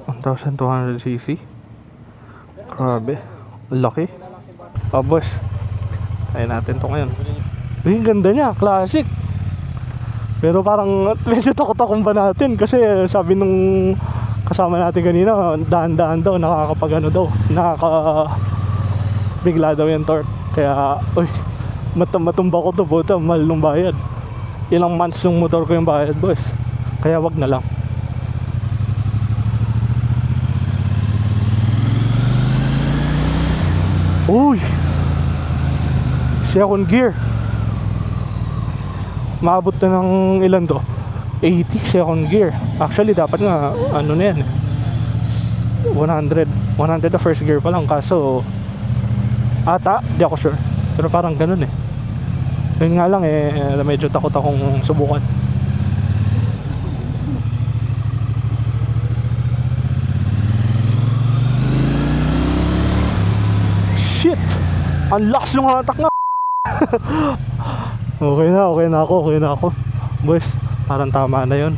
1,200cc. Grabe, laki. Boss, tayo natin to ngayon. Ang ganda niya, classic. Pero parang medyo takot-takot ba natin kasi sabi nung kasama natin kanina, daan-daan daw, bigla daw yung torque. Kaya, matumba ko to, buta, mahal nung bayad. Ilang months yung motor ko yung bayad, boys. Kaya wag na lang. Uy! Second gear. Maabot na ng ilan to? 80 second gear. Actually dapat nga ano na yan 100 na first gear pa lang. Kaso ata, di ako sure, pero parang ganun yun nga lang medyo takot akong subukan. Shit! Ang lakas ng hatak nga. Okay na ako. Boys, parang tama na yun.